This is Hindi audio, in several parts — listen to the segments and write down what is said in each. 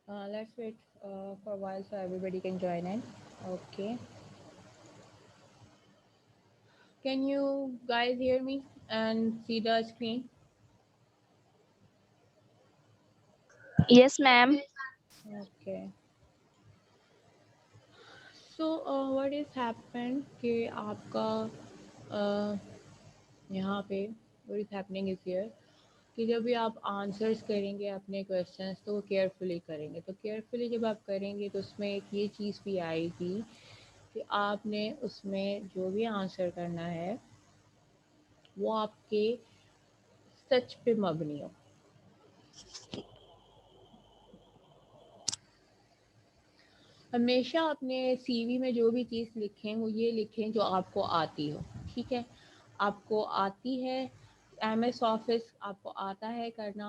Let's wait for a while so everybody can join in. Okay. Can you guys hear me and see the screen? Yes, ma'am. Okay. So what is happened कि आपका uh, यहाँ पे what is happening is here कि जब भी आप आंसर्स करेंगे अपने क्वेश्चंस तो वो केयरफुली करेंगे, तो केयरफुली जब आप करेंगे तो उसमें एक ये चीज़ भी आएगी कि आपने उसमें जो भी आंसर करना है वो आपके सच पे मबनी हो। हमेशा अपने सीवी में जो भी चीज़ लिखें वो ये लिखें जो आपको आती हो। ठीक है, आपको आती है एम एस ऑफिस, आपको आता है करना,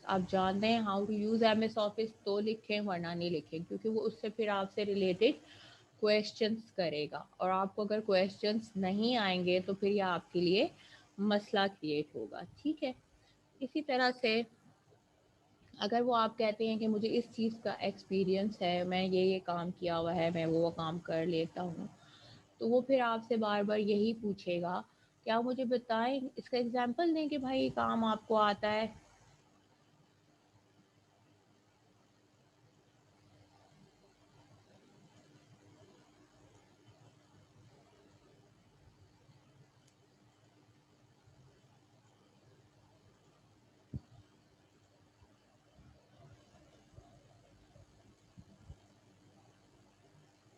आप जानते हैं how to use M S office तो लिखें, वरना नहीं लिखें, क्योंकि वो उससे फिर आपसे रिलेटेड क्वेश्चंस करेगा और आपको अगर क्वेश्चंस नहीं आएंगे तो फिर ये आपके लिए मसला क्रिएट होगा। ठीक है, इसी तरह से अगर वो आप कहते हैं कि मुझे इस चीज़ का एक्सपीरियंस है, मैं ये काम किया हुआ है, मैं वो काम कर लेता हूँ, तो वो फिर आपसे बार बार यही पूछेगा कि आप मुझे बताएं, इसका एग्जांपल दें कि भाई ये काम आपको आता है।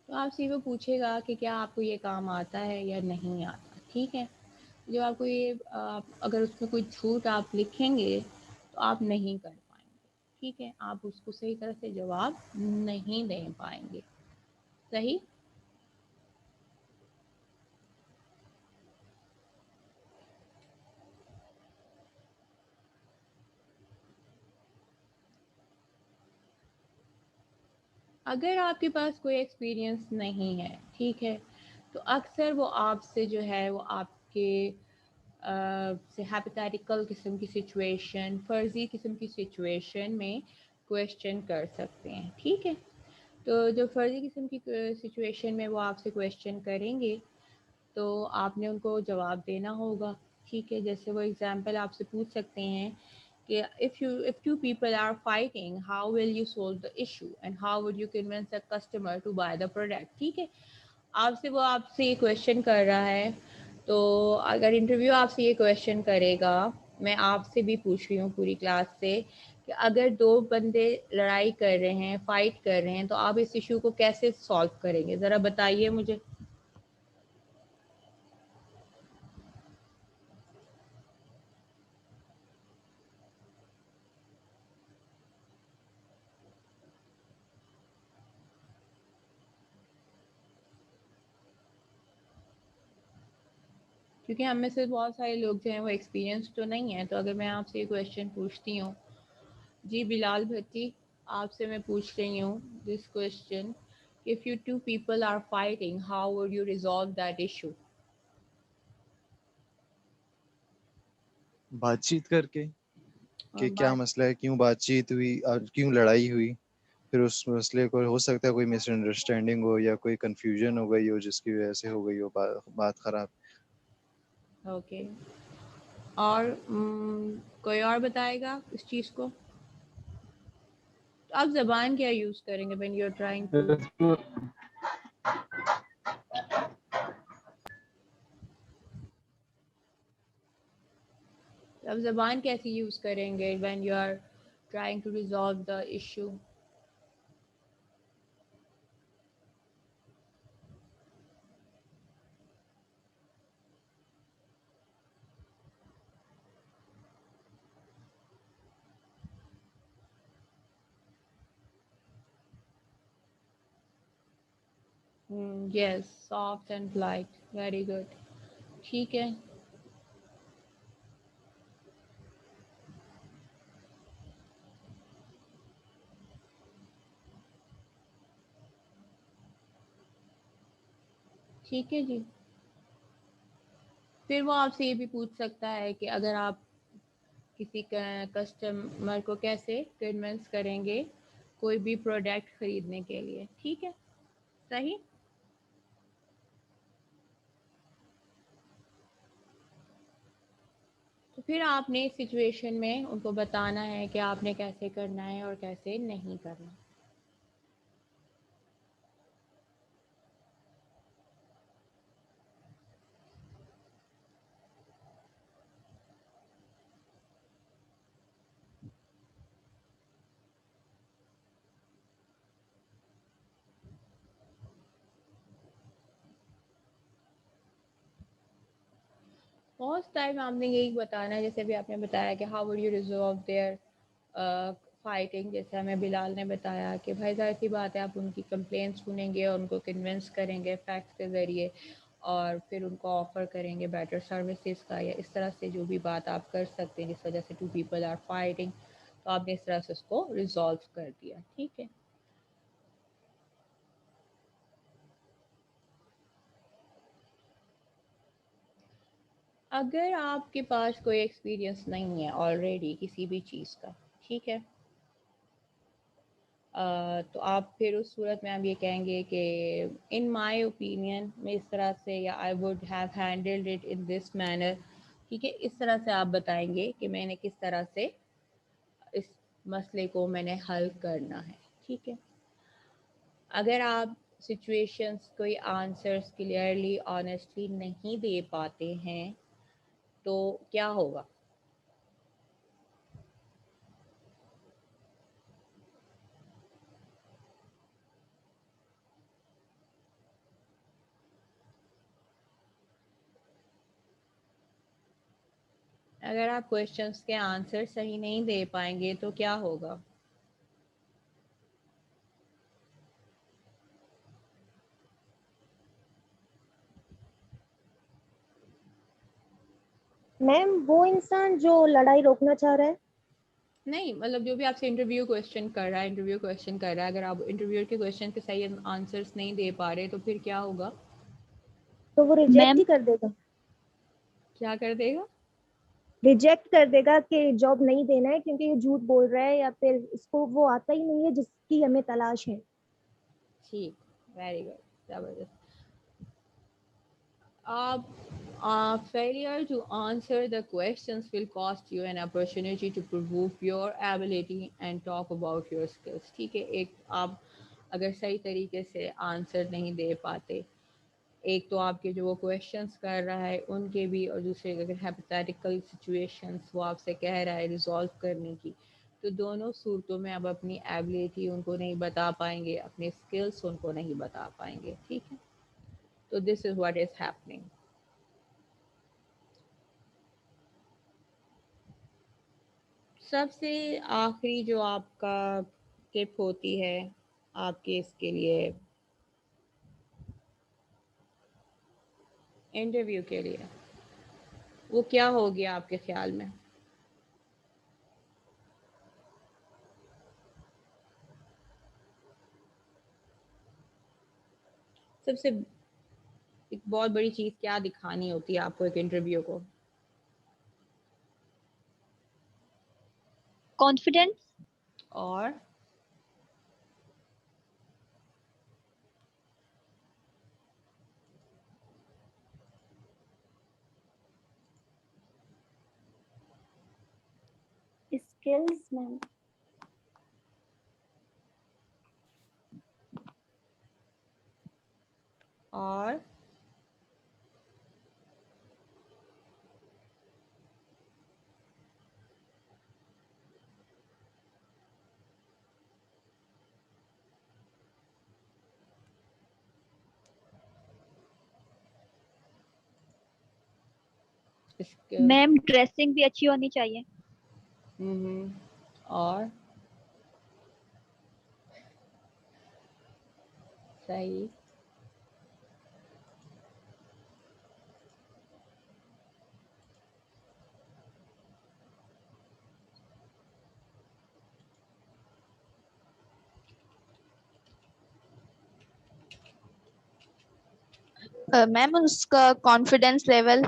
तो आपसे वो पूछेगा कि क्या आपको ये काम आता है या नहीं आता। ठीक है, जब आपको ये अगर उसमें कोई झूठ आप लिखेंगे तो आप नहीं कर पाएंगे। ठीक है, आप उसको सही तरह से जवाब नहीं दे पाएंगे। सही। अगर आपके पास कोई एक्सपीरियंस नहीं है, ठीक है, तो अक्सर वो आपसे जो है वो आपके से हाइपोथेटिकल किस्म की सिचुएशन, फर्जी किस्म की सिचुएशन में क्वेश्चन कर सकते हैं। ठीक है, तो जो फर्जी किस्म की सिचुएशन में वो आपसे क्वेश्चन करेंगे तो आपने उनको जवाब देना होगा। ठीक है, जैसे वो एग्जांपल आपसे पूछ सकते हैं कि if two people are fighting, how will you solve the issue and how would you convince the customer to buy the product। ठीक है, आपसे ये क्वेश्चन कर रहा है, तो अगर इंटरव्यू आपसे ये क्वेश्चन करेगा, मैं आपसे भी पूछ रही हूँ पूरी क्लास से, कि अगर दो बंदे लड़ाई कर रहे हैं, फाइट कर रहे हैं, तो आप इस इशू को कैसे सॉल्व करेंगे, ज़रा बताइए मुझे। क्योंकि हम में से बहुत सारे लोग जो हैं वो एक्सपीरियंस तो नहीं है, तो अगर मैं आपसे ये क्वेश्चन पूछती हूँ, जी बिलाल भट्टी, आपसे मैं पूछ रही हूँ this question, if you two people are fighting how would you resolve that issue. बातचीत करके कि क्या बात मसला है, क्यों बातचीत हुई और क्यों लड़ाई हुई। फिर उस मसले को हो सकता है कोई मिसअंडरस्टैंडिंग हो या कोई कंफ्यूजन हो गई हो जिसकी वजह से हो गई हो बात खराब। ओके, और कोई और बताएगा इस चीज़ को। तो आप जबान क्या यूज़ करेंगे when you are trying to, आप जबान कैसी यूज़ करेंगे when you are trying to resolve the issue. Yes, soft and polite, very good. ठीक है, ठीक है जी। फिर वो आपसे ये भी पूछ सकता है कि अगर आप किसी कस्टमर को कैसे कन्विंस करेंगे कोई भी प्रोडक्ट खरीदने के लिए, ठीक है, सही। तो फिर आपने इस सिचुएशन में उनको बताना है कि आपने कैसे करना है और कैसे नहीं करना। फर्स्ट टाइम आपने यही बताना है, जैसे अभी आपने बताया कि how would you resolve their fighting, जैसे हमें बिलाल ने बताया कि भाई जाहिर सी बात है आप उनकी कंप्लेंट सुनेंगे और उनको कन्विंस करेंगे फैक्ट्स के ज़रिए, और फिर उनको ऑफ़र करेंगे बेटर सर्विसेज का, या इस तरह से जो भी बात आप कर सकते हैं जिस वजह से टू पीपल आर फाइटिंग, तो आपने इस तरह से उसको रिजॉल्व कर दिया, ठीक है। अगर आपके पास कोई एक्सपीरियंस नहीं है ऑलरेडी किसी भी चीज़ का, ठीक है, तो आप फिर उस सूरत में आप ये कहेंगे कि इन माय ओपिनियन मैं इस तरह से, या I would have handled it in this manner, ठीक है, इस तरह से आप बताएंगे कि मैंने किस तरह से इस मसले को मैंने हल करना है, ठीक है। अगर आप सिचुएशंस कोई आंसर्स क्लियरली ऑनेस्टली नहीं दे पाते हैं तो क्या होगा? अगर आप क्वेश्चंस के आंसर सही नहीं दे पाएंगे तो क्या होगा? मैम वो इंसान जो लड़ाई रोकना चाह रहा है। नहीं, मतलब जो भी आपसे इंटरव्यू क्वेश्चन कर रहा है, अगर आप इंटरव्यू के क्वेश्चन के सही आंसर्स नहीं दे पा रहे तो फिर क्या होगा? तो वो रिजेक्ट मैम ही कर देगा, क्या कर देगा? रिजेक्ट कर देगा कि जॉब नहीं देना है क्योंकि ये झूठ बोल रहा है या फिर इसको वो आता ही नहीं है जिसकी हमें तलाश है। ठीक, वेरी गुड, जबरदस्त। आप failure to answer the questions will cost you an opportunity to prove your ability and talk about your skills, ठीक है। एक आप अगर सही तरीके से आंसर नहीं दे पाते, एक तो आपके जो वो क्वेश्चंस कर रहा है उनके भी, और दूसरे अगर हाइपोथेटिकल सिचुएशंस वो आपसे कह रहा है रिजॉल्व करने की, तो दोनों सूरतों में आप अपनी एबिलिटी उनको नहीं बता पाएंगे, अपने स्किल्स उनको नहीं बता पाएंगे, ठीक है। तो this is what is happening. सबसे आखिरी जो आपका टिप होती है आपके इसके लिए, इंटरव्यू के लिए, वो क्या होगी आपके ख्याल में? सबसे एक बहुत बड़ी चीज़ क्या दिखानी होती है आपको एक इंटरव्यू को? कॉन्फिडेंस। और स्किल्स मैम। और स्किल। मैम ड्रेसिंग भी अच्छी होनी चाहिए। और सही। मैम उसका कॉन्फिडेंस लेवल।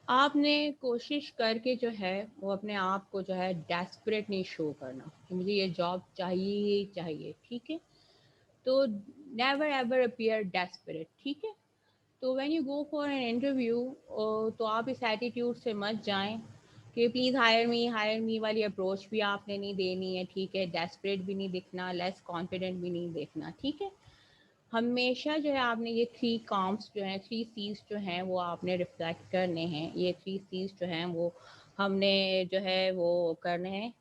आपने कोशिश करके जो है वो अपने आप को जो है डेस्परेट नहीं शो करना कि मुझे ये जॉब चाहिए ही चाहिए, ठीक है। तो नेवर एवर अपीयर डेस्परेट, ठीक है। तो when you go for an interview, तो आप इस एटीट्यूड से मत जाएं कि प्लीज़ हायर मी वाली अप्रोच भी आपने नहीं देनी है, ठीक है। डेस्परेट भी नहीं दिखना, लेस कॉन्फिडेंट भी नहीं देखना, ठीक है। हमेशा जो है आपने ये थ्री कॉम्स जो हैं, थ्री सीज जो हैं वो आपने रिफ्लेक्ट करने हैं। ये थ्री सीज जो हैं वो हमने जो है वो करने हैं।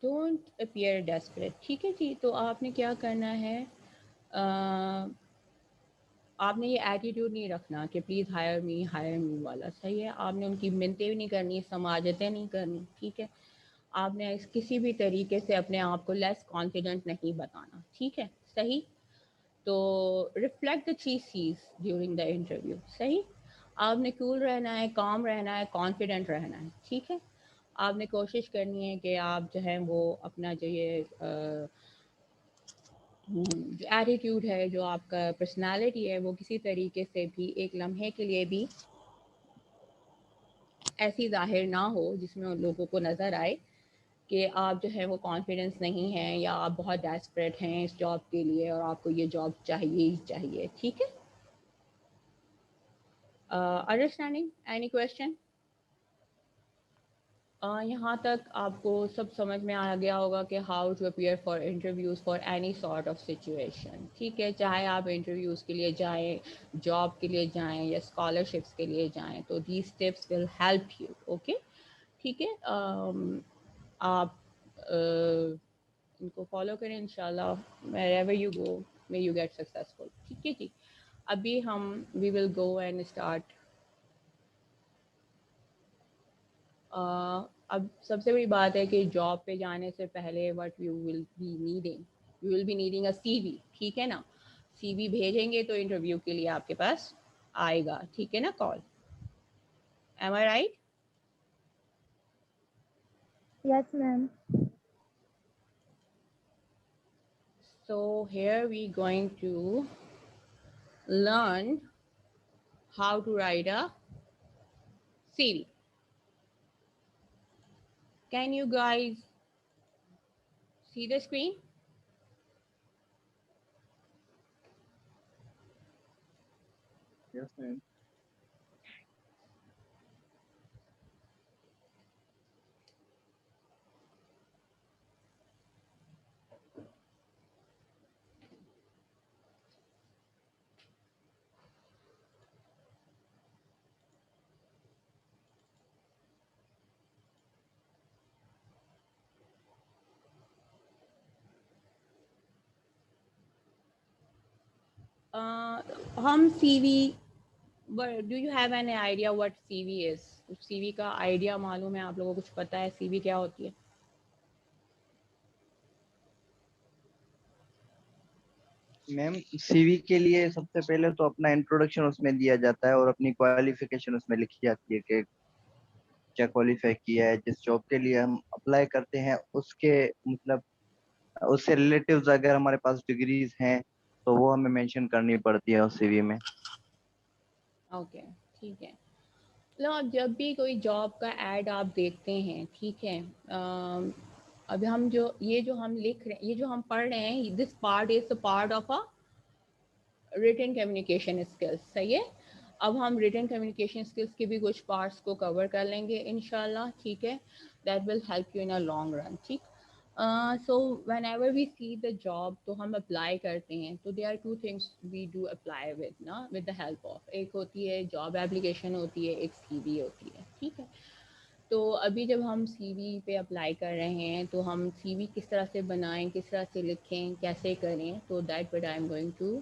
डोंट अपीयर डेस्परेट, ठीक है जी। तो आपने क्या करना है, आपने ये एटीट्यूड नहीं रखना कि प्लीज़ हायर मी वाला, सही है। आपने उनकी मिन्नतें भी नहीं करनी, समाजतें नहीं करनी, ठीक है। आपने किसी भी तरीके से अपने आप को लेस कॉन्फिडेंट नहीं बताना, ठीक है, सही। तो reflect the three Cs during the interview, सही। आपने कूल रहना है, काम रहना है, कॉन्फिडेंट रहना है, ठीक है। आपने कोशिश करनी है कि आप जो है वो अपना जो ये जो एटीट्यूड है, जो आपका पर्सनालिटी है, वो किसी तरीके से भी एक लम्हे के लिए भी ऐसी जाहिर ना हो जिसमें उन लोगों को नज़र आए कि आप जो है वो कॉन्फिडेंस नहीं है या आप बहुत डेस्परेट हैं इस जॉब के लिए और आपको ये जॉब चाहिए ही चाहिए, ठीक है। Understanding, any question? यहाँ तक आपको सब समझ में आ गया होगा कि how to appear for interviews for any sort of situation, ठीक है। चाहे आप इंटरव्यूज़ के लिए जाएं, जॉब के लिए जाएं या स्कॉलरशिप्स के लिए जाएं, तो these tips will help you, okay, ठीक है। आप इनको फॉलो करें इंशाल्लाह, wherever you go may you get successful। ठीक है जी। अभी हम we will go and start। अब सबसे बड़ी बात है कि जॉब पे जाने से पहले what you will be needing a CV. ठीक है ना, सीवी भेजेंगे तो इंटरव्यू के लिए आपके पास आएगा, ठीक है ना, call. M I right? Yes, ma'am. So here we going to learn how to write a CV। Can you guys see the screen? Yes, ma'am. हम CV, do you have an idea what CV is? CV का आइडिया मालूम है आप लोगों को? कुछ पता है CV क्या होती है? मैम सीवी के लिए सबसे पहले तो अपना इंट्रोडक्शन उसमें दिया जाता है और अपनी क्वालिफिकेशन उसमें लिखी जाती है कि क्या क्वालिफाई किया है, जिस जॉब के लिए हम अप्लाई करते हैं उसके मतलब उससे रिलेटिव्स अगर हमारे पास डिग्रीज हैं तो वो हमें मेंशन करनी पड़ती है उस सीवी में। ओके, ठीक है। मतलब आप जब भी कोई जॉब का ऐड आप देखते हैं, ठीक है, अभी हम जो हम लिख रहे हैं, ये जो हम पढ़ रहे हैं, this part is the part of a written communication skills. सही है। अब हम रिटन कम्युनिकेशन स्किल्स के भी कुछ पार्ट्स को कवर कर लेंगे इंशाल्लाह, ठीक है। That will help you in a long run. ठीक। So whenever we see the job, तो हम अप्लाई करते हैं, तो they are two things we do apply with ना, विद द हेल्प ऑफ, एक होती है जॉब एप्लीकेशन होती है, एक सीवी होती है, ठीक है। तो अभी जब हम सीवी पे अप्लाई कर रहे हैं, तो हम सीवी किस तरह से बनाएं, किस तरह से लिखें, कैसे करें, तो that what I am going to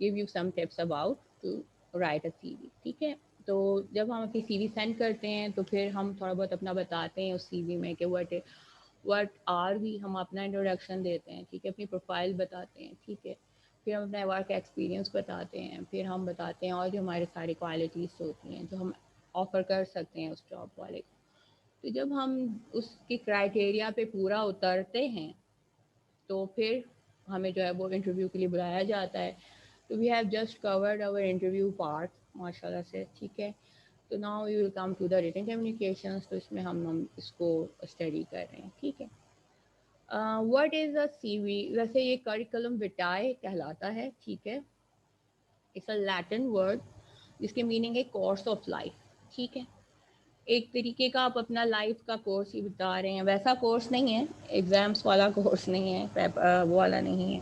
give you some tips about to write a CV. ठीक है। तो जब हम अपनी सीवी सेंड करते हैं, तो फिर हम थोड़ा बहुत अपना बताते हैं उस सीवी में कि व्हाट आर वी, हम अपना इंट्रोडक्शन देते हैं, ठीक है, अपनी प्रोफाइल बताते हैं, ठीक है। फिर हम अपना वर्क एक्सपीरियंस बताते हैं, फिर हम बताते हैं और जो हमारे सारी क्वालिटीज़ होती हैं जो हम ऑफ़र कर सकते हैं उस जॉब वाले को। तो जब हम उसकी क्राइटेरिया पे पूरा उतरते हैं, तो फिर हमें जो है वो इंटरव्यू के लिए बुलाया जाता है। तो we have just covered our interview part माशाल्लाह से, ठीक है। तो now we will come to the written communications. तो इसमें हम इसको स्टडी कर रहे हैं, ठीक है। What is a CV? वैसे ये करिकुलम विटाए कहलाता है, ठीक है। इट्स अ लैटिन वर्ड जिसके मीनिंग है कोर्स ऑफ लाइफ, ठीक है। एक तरीके का आप अपना लाइफ का कोर्स ही बता रहे हैं, वैसा कोर्स नहीं है, एग्ज़ाम्स वाला कोर्स नहीं है, वो वाला नहीं है।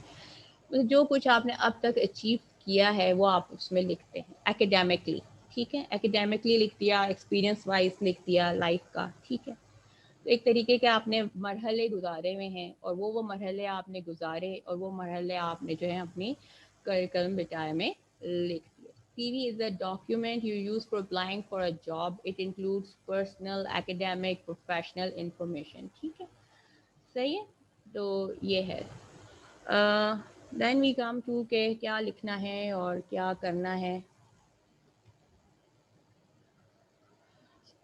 तो जो कुछ आपने अब तक अचीव किया है वो आप उसमें लिखते हैं एकेडमिकली, ठीक है। एकेडमिकली लिख दिया, एक्सपीरियंस वाइज लिख दिया लाइफ का, ठीक है। तो एक तरीके के आपने मरहले गुजारे हुए हैं, और वो मरहले आपने गुजारे, और वो मरहले आपने जो है अपनी करिकुलम विटाए में लिख दिए। CV is a document you use for applying for a job. It includes personal, academic, professional information, ठीक है। सही है। तो ये है। देन वी कम टू के क्या लिखना है और क्या करना है।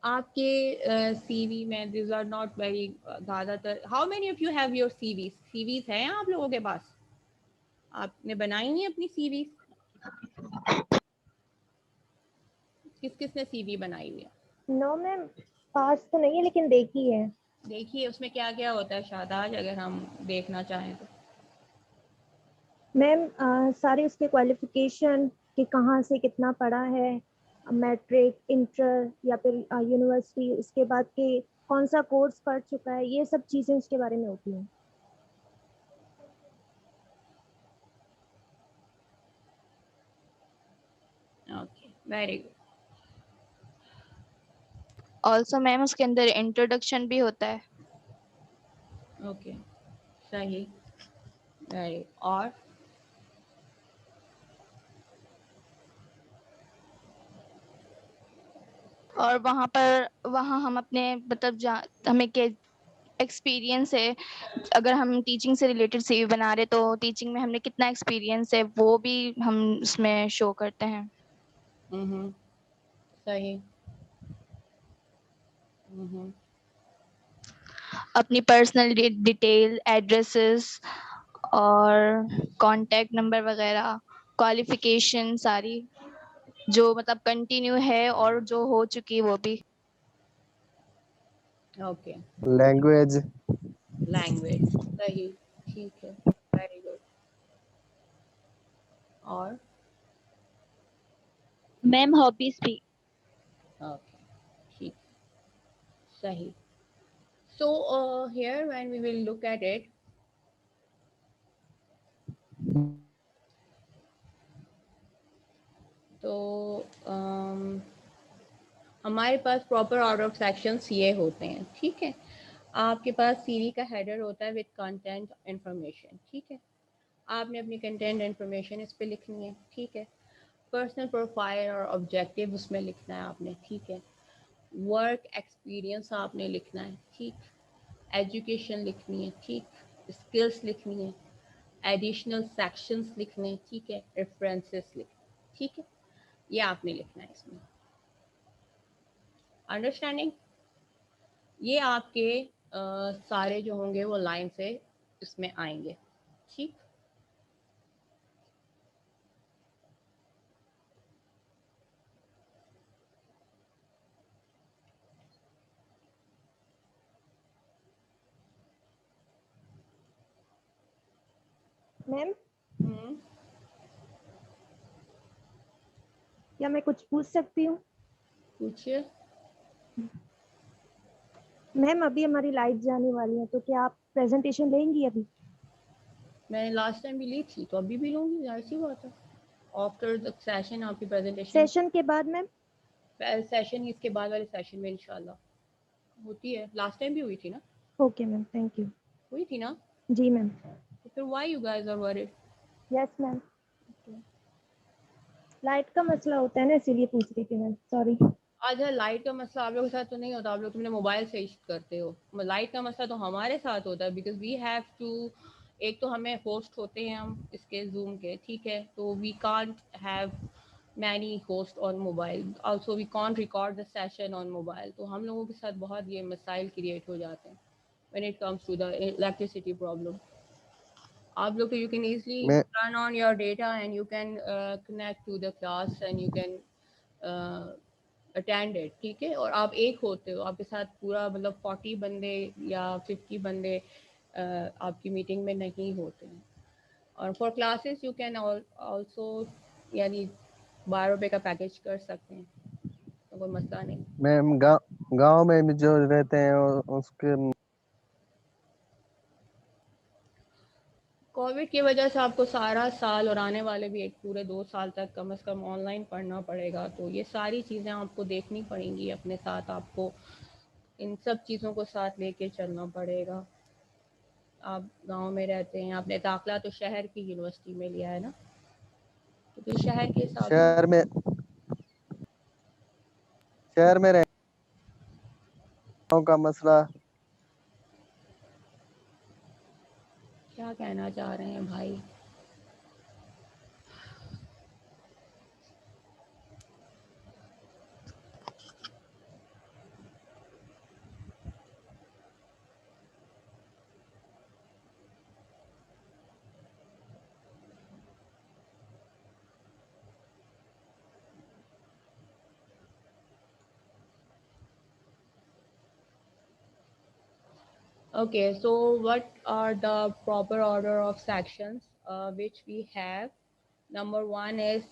आपके सीवी में दिस आर नॉट वेरी, ज़्यादातर, how many of you have your CVs हैं आप लोगों के पास? आपने बनाई हुई अपनी सीवीज? किस किस ने सीवी बनाई हुई है? नो मैम, पास तो नहीं है लेकिन देखी है। देखिए उसमें क्या क्या होता है शादाज, अगर हम देखना चाहें तो। मैम सारे उसके क्वालिफिकेशन कि कहाँ से कितना पढ़ा है, मैट्रिक, इंटर या फिर यूनिवर्सिटी, उसके बाद के कौन सा कोर्स कर चुका है, ये सब चीजें उसके बारे में होती हैं। Okay, very good. Also ma'am उसके अंदर इंट्रोडक्शन भी होता है। ओके, सही, वेरी, और और वहाँ हम अपने मतलब हमें के एक्सपीरियंस है, अगर हम टीचिंग से रिलेटेड सीवी बना रहे तो टीचिंग में हमने कितना एक्सपीरियंस है वो भी हम उसमें शो करते हैं। सही। हम्म। अपनी पर्सनल डिटेल, एड्रेसेस और कांटेक्ट नंबर वगैरह, क्वालिफिकेशन सारी जो मतलब कंटिन्यू है और जो हो चुकी वो भी। Okay, language. लैंग्वेज, सही, ठीक है, वेरी गुड, और मैम हॉबीज भी। ओके, ठीक, सही। So here when we will look at it, तो हमारे पास प्रॉपर ऑर्डर ऑफ सेक्शंस ये होते हैं, ठीक है। आपके पास सीवी का हेडर होता है विद कंटेंट इंफॉर्मेशन, ठीक है। आपने अपनी कंटेंट इंफॉर्मेशन इस पे लिखनी है, ठीक है। पर्सनल प्रोफाइल और ऑब्जेक्टिव उसमें लिखना है आपने, ठीक है। वर्क एक्सपीरियंस आपने लिखना है, ठीक। एजुकेशन लिखनी है, ठीक। स्किल्स लिखनी है, एडिशनल सेक्शंस लिखने हैं, ठीक है। रेफरेंसेस लिखने, ठीक है। ये आपने लिखना है इसमें, अंडरस्टैंडिंग। ये आपके सारे जो होंगे वो लाइन से इसमें आएंगे, ठीक। मैम हम्म, क्या मैं कुछ पूछ सकती हूँ? पूछिए। मैम अभी हमारी लाइट जाने वाली है, तो क्या आप प्रेजेंटेशन लेंगी अभी? मैंने लास्ट टाइम भी ली थी तो अभी भी लूँगी, जाहिर सी बात है। आफ्टर द सेशन आपकी प्रेजेंटेशन, सेशन के बाद मैम? सेशन इसके बाद वाले सेशन में इंशाल्लाह होती है। लास्ट टाइम भी हुई थी ना? Okay ma'am, thank you. हुई थी ना? जी मैम। तो फिर why you guys are worried? Yes ma'am, light का मसला होता है ना, इसीलिए पूछ रही थी मैम, सॉरी। आज लाइट का मसला आप लोगों के साथ तो नहीं होता, आप लोग तुमने मोबाइल से इश्यू करते हो। लाइट का मसला तो हमारे साथ होता है, बिकॉज वी हैव टू, एक तो हमें होस्ट होते हैं हम इसके जूम के, ठीक है। तो we can't have many host on mobile, also we can't record the session on mobile. तो हम लोगों के साथ बहुत ये मसाइल क्रिएट हो जाते हैं when it comes to the electricity problem. आप लोग तो यू कैन इजली मैं turn on your data and you can connect to the class and you can attended, ठीक है। और आप एक होते हो, आपके साथ पूरा मतलब 40 बंदे या 50 बंदे आपकी मीटिंग में नहीं होते हैं। और for classes you can also, यानी 12 रुपये का पैकेज कर सकते हैं, तो कोई मसला नहीं। मैं गांव में भी जो रहते हैं उसके कोविड की वजह से आपको सारा साल और आने वाले भी एक पूरे 2 साल तक कम से कम ऑनलाइन पढ़ना पड़ेगा। तो ये सारी चीज़ें आपको देखनी पड़ेंगी अपने साथ, आपको इन सब चीज़ों को साथ लेके चलना पड़ेगा। आप गांव में रहते हैं, आपने दाखिला तो शहर की यूनिवर्सिटी में लिया है ना, तो फिर शहर के हिसाब से शहर में गाँव का मसला। क्या कहना चाह रहे हैं भाई? Okay, so what are the proper order of sections which we have? Number one is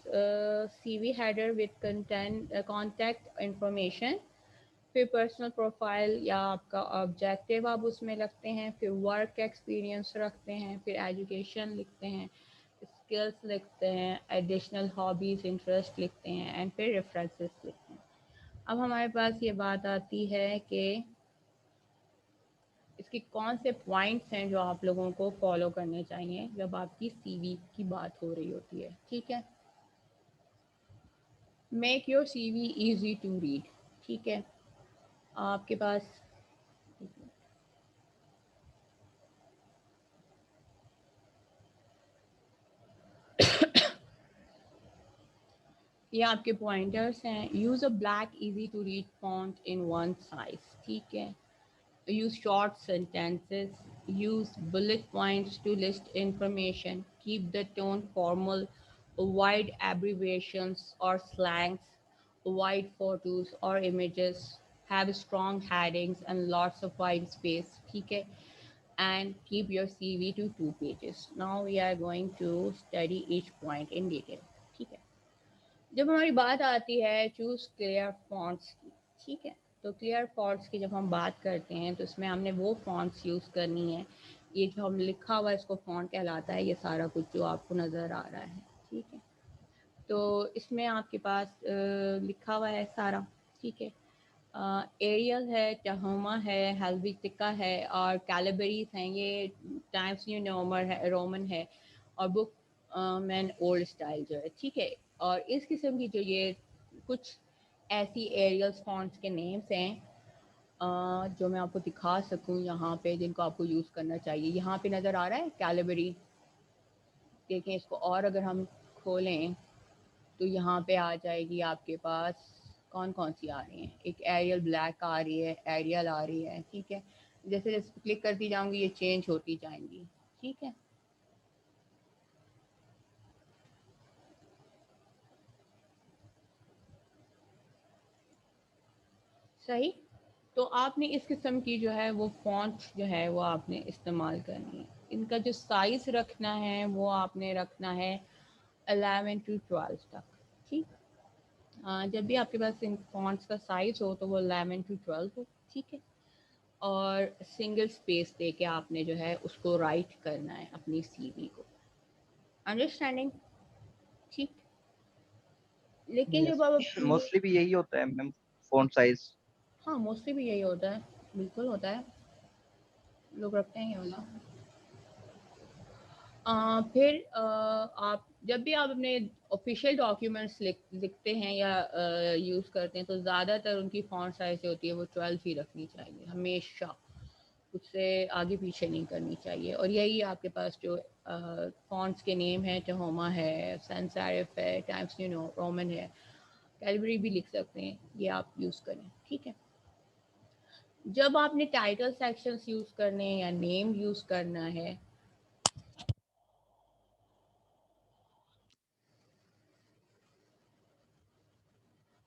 CV header with content contact information, फिर पर्सनल प्रोफाइल या आपका ऑब्जेक्टिव आप उसमें रखते हैं, फिर वर्क एक्सपीरियंस रखते हैं, फिर एजुकेशन लिखते हैं, स्किल्स लिखते हैं, एडिशनल हॉबीज़ इंटरेस्ट लिखते हैं, एंड फिर रेफरेंसेस लिखते हैं। अब हमारे पास ये बात आती है कि इसके कौन से पॉइंट्स हैं जो आप लोगों को फॉलो करने चाहिए जब आपकी सीवी की बात हो रही होती है, ठीक है। Make your CV easy to read, ठीक है। आपके पास ये आपके पॉइंटर्स हैं। Use a black easy to read font in one size, ठीक है। Use short sentences, use bullet points to list information, keep the tone formal, avoid abbreviations or slangs, avoid photos or images, have strong headings and lots of white space, ठीक है, and keep your CV to 2 pages. Now we are going to study each point in detail, ठीक है। जब हमारी बात आती है चूज क्लियर फॉन्ट्स की, ठीक है, तो क्लियर फॉन्ट्स की जब हम बात करते हैं तो इसमें हमने वो फॉन्ट्स यूज़ करनी है। ये जो हम लिखा हुआ है इसको फॉन्ट कहलाता है, ये सारा कुछ जो आपको नज़र आ रहा है, ठीक है। तो इसमें आपके पास लिखा हुआ है सारा, ठीक है। एरियल है, टहोमा है, हेल्वेटिका है और कैलिबरीज हैं। ये टाइम्स न्यू रोमन है और बुक मैन ओल्ड स्टाइल जो है, ठीक है। और इस किस्म की जो ये कुछ ऐसी एरियल फॉन्ट्स के नेम्स हैं जो मैं आपको दिखा सकूं यहाँ पे, जिनको आपको यूज़ करना चाहिए। यहाँ पे नज़र आ रहा है कैलिबरी, देखें इसको, और अगर हम खोलें तो यहाँ पे आ जाएगी आपके पास कौन कौन सी आ रही हैं। एक एरियल ब्लैक आ रही है, एरियल आ रही है, ठीक है। जैसे जैसे क्लिक करती जाऊंगी ये चेंज होती जाएंगी, ठीक है। सही। तो आपने इस किस्म की जो है वो फॉन्ट जो है वो आपने इस्तेमाल करनी है। इनका जो साइज़ रखना है वो आपने रखना है 11 to 12 तक, ठीक। जब भी आपके पास इन फॉन्ट्स का साइज़ हो तो वो 11 to 12 हो, ठीक है। और सिंगल स्पेस दे के आपने जो है उसको राइट करना है अपनी सीवी को। अंडरस्टैंडिंग, ठीक। लेकिन जब आप मोस्टली भी यही होता है मैम, फॉन्ट साइज। हाँ मोस्टली भी यही होता है, बिल्कुल होता है, लोग रखते हैं ये वाला। फिर आप जब भी आप अपने ऑफिशियल डॉक्यूमेंट्स लिखते हैं या यूज़ करते हैं तो ज़्यादातर उनकी फॉन्ट साइज जो होती है वो 12 ही रखनी चाहिए हमेशा, उससे आगे पीछे नहीं करनी चाहिए। और यही आपके पास जो फॉन्ट्स के नेम है, टहोमा है, सैंस सेरिफ है, टाइम्स न्यू रोमन है, कैलिबरी भी लिख सकते हैं, ये आप यूज़ करें, ठीक है। जब आपने टाइटल सेक्शंस यूज़ करने हैं या नेम यूज़ करना है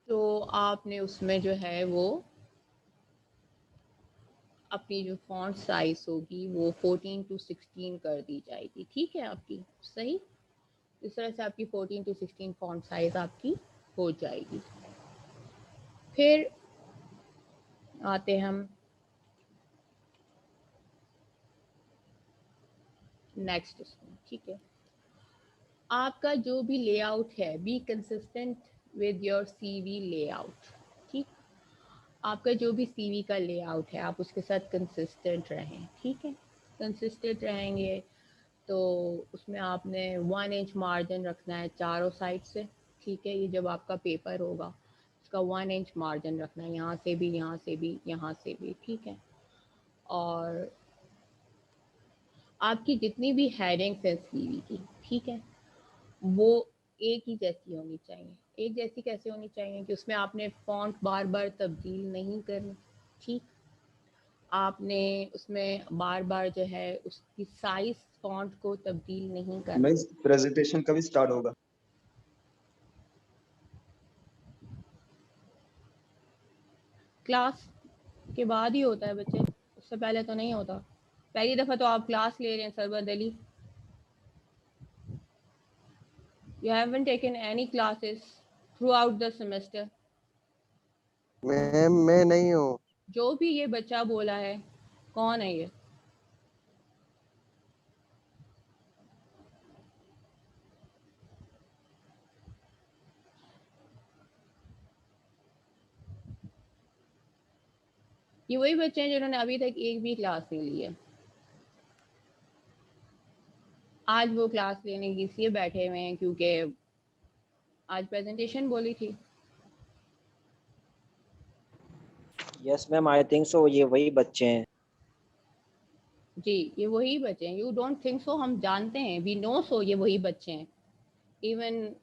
तो आपने उसमें जो है वो अपनी जो फॉन्ट साइज होगी वो 14 to 16 कर दी जाएगी, ठीक है आपकी। सही। इस तरह से आपकी 14 to 16 फॉन्ट साइज आपकी हो जाएगी। फिर आते हम नेक्स्ट उसमें, ठीक है। आपका जो भी लेआउट है be consistent with your CV layout, ठीक। आपका जो भी सीवी का लेआउट है आप उसके साथ कंसिस्टेंट रहें, ठीक है। कंसिस्टेंट रहेंगे तो उसमें आपने 1 इंच मार्जिन रखना है चारों साइड से, ठीक है। ये जब आपका पेपर होगा इसका 1 इंच मार्जिन रखना है, यहाँ से भी, यहाँ से भी, यहाँ से भी, ठीक है। और आपकी जितनी भी हेडिंग्स है सीवी की, ठीक है, वो एक ही जैसी होनी चाहिए। एक जैसी कैसे होनी चाहिए कि उसमें आपने फॉन्ट बार बार तब्दील नहीं करनी, ठीक। आपने उसमें बार बार जो है उसकी साइज फॉन्ट को तब्दील नहीं करना। मैं प्रेजेंटेशन कभी स्टार्ट होगा? क्लास के बाद ही होता है बच्चे, उससे पहले तो नहीं होता। पहली दफ़ा तो आप क्लास ले रहे हैं Sarbat Ali, you haven't taken any classes throughout the semester. मैं नहीं हूँ। जो भी ये बच्चा बोला है कौन है ये? ये वही बच्चे हैं जिन्होंने अभी तक एक भी क्लास नहीं ली है, आज वो क्लास लेने के लिए बैठे हुए हैं क्योंकि आज प्रेजेंटेशन बोली थी। Yes ma'am, I think so ये वही बच्चे हैं। जी ये वही बच्चे हैं। यू डोंट थिंक सो, हम जानते हैं, वी नो सो ये वही बच्चे हैं। इवन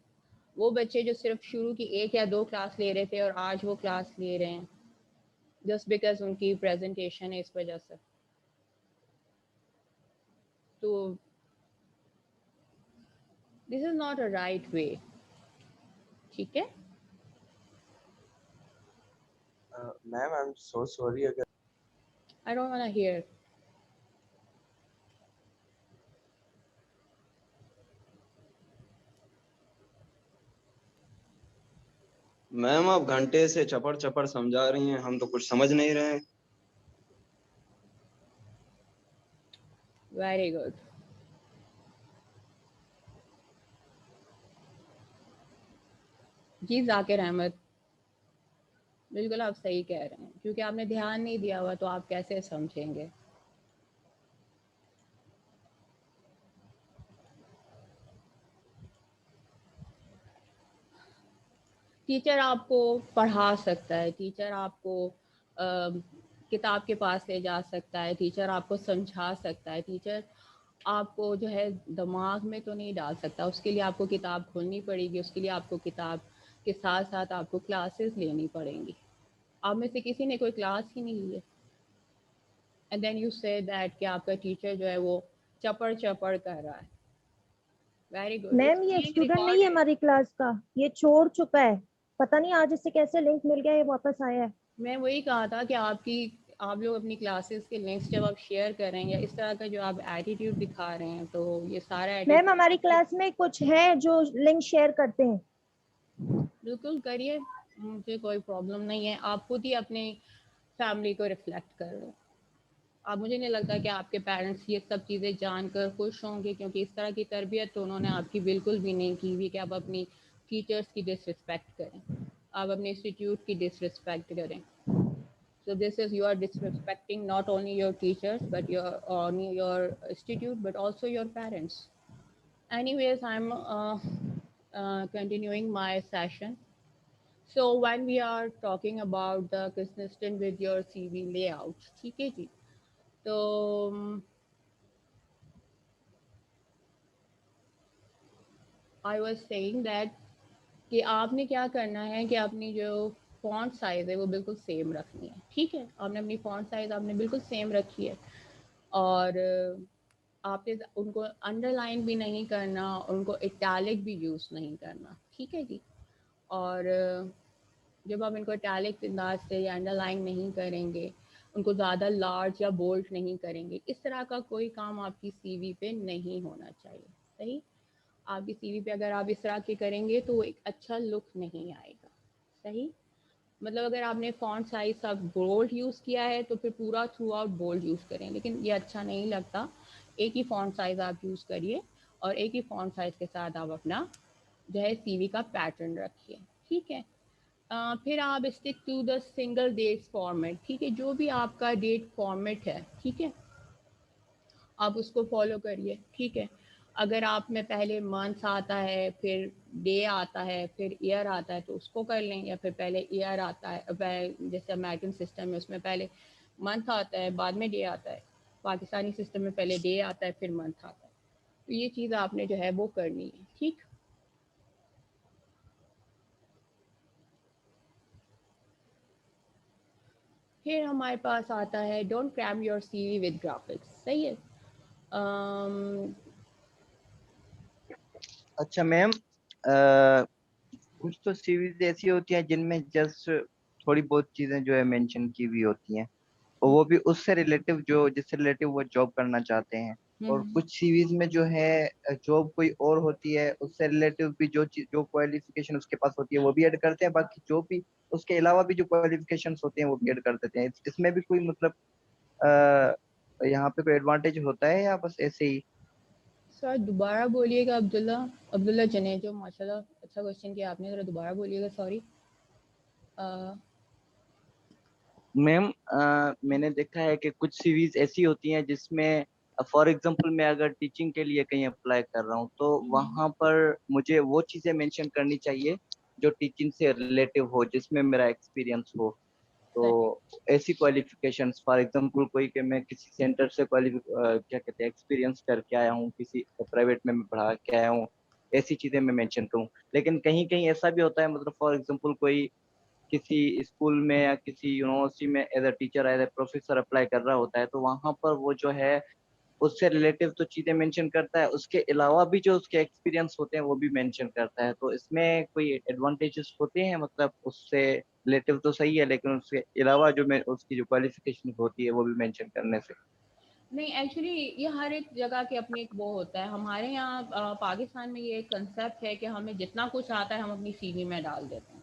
वो बच्चे जो सिर्फ शुरू की 1 या 2 क्लास ले रहे थे और आज वो क्लास ले रहे हैं जस्ट बिकॉज उनकी प्रेजेंटेशन है, इस वजह से। तो this is not a right way, ठीक है। Ma'am I am so sorry अगर I don't want to hear. Ma'am आप घंटे से चपड़ चपड़ समझा रही हैं, हम तो कुछ समझ नहीं रहे हैं। Very good. जी जाकिर अहमद, बिल्कुल आप सही कह रहे हैं, क्योंकि आपने ध्यान नहीं दिया हुआ तो आप कैसे समझेंगे। टीचर आपको पढ़ा सकता है, टीचर आपको किताब के पास ले जा सकता है, टीचर आपको समझा सकता है, टीचर आपको जो है दिमाग में तो नहीं डाल सकता, उसके लिए आपको किताब खोलनी पड़ेगी, उसके लिए आपको किताब के साथ साथ आपको क्लासेस लेनी पड़ेंगी। आप में से किसी ने कोई क्लास ही नहीं ली है and then you say that कि आपका टीचर जो है वो चपड़ चपड़ कर रहा है। Very good. मैम ये एक स्टूडेंट नहीं है हमारी क्लास का, ये छोड़ चुका है, पता नहीं आज इसे कैसे लिंक मिल गया, ये वापस आया है। मैं वही कहा था कि आप लोग अपनी क्लासेस के लिंक्स जब आप शेयर करें या इस तरह का जो आप एटीट्यूड दिखा रहे हैं, तो ये सारा मैम एटीट्यूड हमारी क्लास में कुछ है जो लिंक शेयर करते हैं। बिल्कुल करिए, मुझे कोई प्रॉब्लम नहीं है। आप खुद ही अपने फैमिली को रिफ्लेक्ट कर रहे हो। अब मुझे नहीं लगता कि आपके पेरेंट्स ये सब चीज़ें जानकर खुश होंगे, क्योंकि इस तरह की तरबियत तो उन्होंने आपकी बिल्कुल भी नहीं की हुई कि आप अपनी टीचर्स की डिसरिस्पेक्ट करें, आप अपने इंस्टीट्यूट की डिसरिस्पेक्ट करें। So this is, you are disrespecting not only your teachers but your institute but also your parents. Anyways, I'm continuing my session. So when we are talking about the consistent with your CV layout, ठीक है जी, तो I was saying that कि आपने क्या करना है कि अपनी जो फॉन्ट साइज़ है वो बिल्कुल सेम रखनी है, ठीक है। आपने अपनी फॉन्ट साइज़ आपने बिल्कुल सेम रखी है और आपने उनको अंडरलाइन भी नहीं करना, उनको इटैलिक भी यूज़ नहीं करना, ठीक है जी। और जब आप इनको इटैलिक अंदाज से या अंडरलाइन नहीं करेंगे, उनको ज़्यादा लार्ज या बोल्ड नहीं करेंगे, इस तरह का कोई काम आपकी सीवी पे नहीं होना चाहिए, सही। आपकी सीवी पे अगर आप इस तरह के करेंगे तो एक अच्छा लुक नहीं आएगा, सही। मतलब अगर आपने फॉन्ट साइज सब बोल्ड यूज़ किया है तो फिर पूरा थ्रू आउट बोल्ड यूज़ करें, लेकिन ये अच्छा नहीं लगता। एक ही फॉन्ट साइज आप यूज़ करिए और एक ही फॉन्ट साइज के साथ आप अपना जो है सीवी का पैटर्न रखिए, ठीक है। फिर आप stick to the single date format, ठीक है। जो भी आपका डेट फॉर्मेट है, ठीक है, आप उसको फॉलो करिए, ठीक है। अगर आप में पहले मंथ आता है, फिर डे आता है, फिर ईयर आता है, तो उसको कर लें, या फिर पहले ईयर आता है, जैसे अमेरिकन सिस्टम में उसमें पहले मंथ आता है बाद में डे आता है, पाकिस्तानी सिस्टम में पहले डे आता है फिर मंथ आता है। तो ये चीज़ आपने जो है वो करनी है, ठीक। फिर हमारे पास आता है don't cram your CV with graphics, सही है। अच्छा मैम, कुछ तो सीरीज ऐसी होती हैं जिनमें जस्ट थोड़ी बहुत चीजें जो है मेंशन की हुई होती हैं, और वो भी उससे रिलेटिव, जो जिससे रिलेटिव वो जॉब करना चाहते हैं। और कुछ सीरीज में जो है जॉब कोई और होती है, उससे रिलेटिव भी जो चीज, जो क्वालिफिकेशन उसके पास होती है वो भी ऐड करते हैं, बाकी जो भी उसके अलावा भी जो क्वालिफिकेशंस होते हैं वो भी ऐड कर देते हैं। इसमें भी कोई मतलब यहाँ पे कोई एडवांटेज होता है या बस ऐसे ही? सर दोबारा बोलिएगा। अब्दुल्ला अब्दुल्ला जनेजो, माशाल्लाह अच्छा क्वेश्चन किया आपने, ज़रा दोबारा बोलिएगा, सॉरी। मैम मैंने देखा है कि कुछ सीवीज ऐसी होती हैं जिसमें फॉर एग्जांपल मैं अगर टीचिंग के लिए कहीं अप्लाई कर रहा हूँ तो वहां पर मुझे वो चीजें मेंशन करनी चाहिए जो टीचिंग से रिलेटिव हो, जिसमें मेरा एक्सपीरियंस हो। तो ऐसी क्वालिफिकेशंस फॉर एग्जांपल कोई कि मैं किसी सेंटर से क्या कहते हैं एक्सपीरियंस करके आया हूँ, किसी प्राइवेट में मैं पढ़ा के आया हूँ, ऐसी चीजें मैं मेंशन करूँ। लेकिन कहीं कहीं ऐसा भी होता है, मतलब फॉर एग्जांपल कोई किसी स्कूल में या किसी यूनिवर्सिटी में as a teacher as a professor apply कर रहा होता है, तो वहां पर वो जो है उससे रिलेटिव तो चीजें मेंशन करता है, उसके अलावा भी जो उसके एक्सपीरियंस होते हैं वो भी मेंशन करता है। तो इसमें कोई एडवांटेजेस होते हैं, मतलब उससे रिलेटिव तो सही है लेकिन उसके अलावा जो मैं उसकी जो क्वालिफिकेशन होती है वो भी मेंशन करने से। नहीं, एक्चुअली ये हर एक जगह के अपनी एक वो होता है। हमारे यहाँ पाकिस्तान में ये एक कंसेप्ट है कि हमें जितना कुछ आता है हम अपनी सीवी में डाल देते हैं।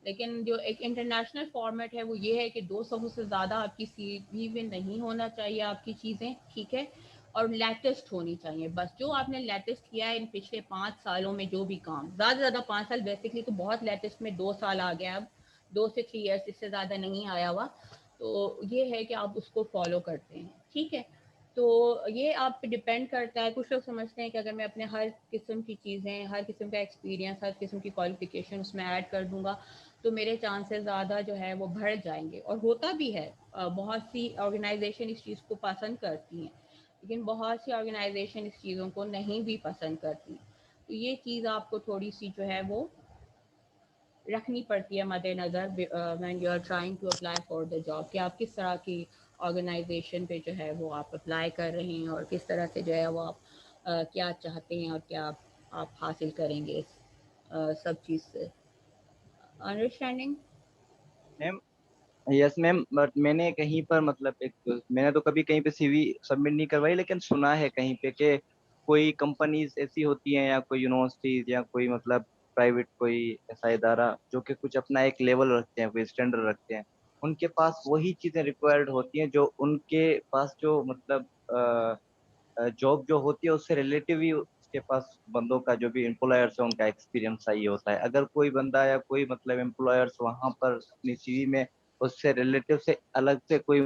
लेकिन जो एक इंटरनेशनल फॉर्मेट है वो ये है कि 200 से ज़्यादा आपकी सीवी में नहीं होना चाहिए आपकी चीज़ें, ठीक है? और लेटेस्ट होनी चाहिए। बस जो आपने लेटेस्ट किया है इन पिछले 5 सालों में जो भी काम, ज़्यादा से ज़्यादा 5 साल, बेसिकली तो बहुत लेटेस्ट में 2 साल आ गया अब, 2 से 3 इयर्स, इससे ज़्यादा नहीं आया हुआ। तो ये है कि आप उसको फॉलो करते हैं, ठीक है? तो ये आप पे डिपेंड करता है। कुछ लोग समझते हैं कि अगर मैं अपने हर किस्म की चीज़ें, हर किस्म का एक्सपीरियंस, हर किस्म की क्वालिफिकेशन उसमें ऐड कर दूंगा तो मेरे चांसेस ज़्यादा जो है वो बढ़ जाएंगे। और होता भी है, बहुत सी ऑर्गेनाइजेशन इस चीज़ को पसंद करती हैं, लेकिन बहुत सी ऑर्गेनाइजेशन इस चीज़ों को नहीं भी पसंद करती। तो ये चीज़ आपको थोड़ी सी जो है वो रखनी पड़ती है मद्देनज़र when you are trying to apply for the job, कि आप किस तरह की ऑर्गेनाइजेशन पे जो है वो आप अप्लाई कर रहे हैं और किस तरह से जो है वो आप क्या चाहते हैं और क्या आप हासिल करेंगे इस सब चीज़ से। Understanding? Ma'am yes ma'am, but मैंने कहीं पर मतलब एक मैंने तो कभी कहीं पे सीवी सबमिट नहीं करवाई, लेकिन सुना है कहीं पे कि कोई कंपनीज ऐसी होती हैं या कोई यूनिवर्सिटीज या कोई मतलब प्राइवेट कोई ऐसा इदारा जो कि कुछ अपना एक लेवल रखते हैं, कोई स्टैंडर्ड रखते हैं, उनके पास वही चीजें रिक्वायर्ड होती हैं जो उनके पास जो मतलब जॉब जो होती है उससे रिलेटिव ही उसके पास बंदों का जो भी एम्प्लॉयर्स है उनका एक्सपीरियंस चाहिए होता है। अगर कोई बंदा या कोई मतलब एम्प्लॉयर्स वहां पर अपनी सीवी में उससे रिलेटिव से अलग से कोई